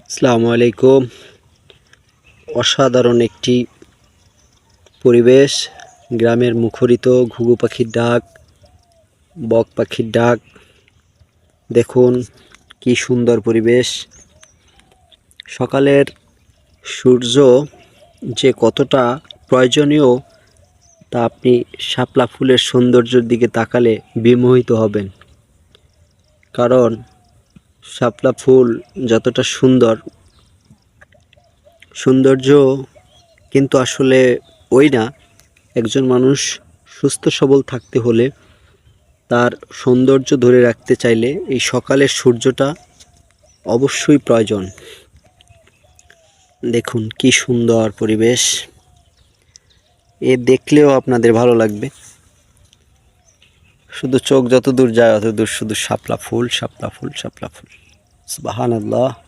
আসসালামু আলাইকুম। অসাধারণ একটি পরিবেশ, গ্রামের মুখরিত ঘুঘু পাখির ডাক, বক পাখির ডাক। দেখুন কি সুন্দর পরিবেশ। সকালের সূর্য যে কতটা প্রয়োজনীয় তা আপনি শাপলা ফুলের সৌন্দর্যের দিকে তাকালে বিমোহিত হবেন। কারণ শাপলা ফুল যতটা সৌন্দর্য কিন্তু আসলে ওই না। একজন মানুষ সুস্থ সবল থাকতে হলে, তার সৌন্দর্য ধরে রাখতে চাইলে এই সকালের সূর্যটা অবশ্যই প্রয়োজন। দেখুন কি সুন্দর পরিবেশ, এ দেখলেও আপনাদের ভালো লাগবে। শুধু চোখ যত দূর যায় অত দূর শুধু শাপলা ফুল, শাপলা ফুল, শাপলা ফুল। সুবহানাল্লাহ।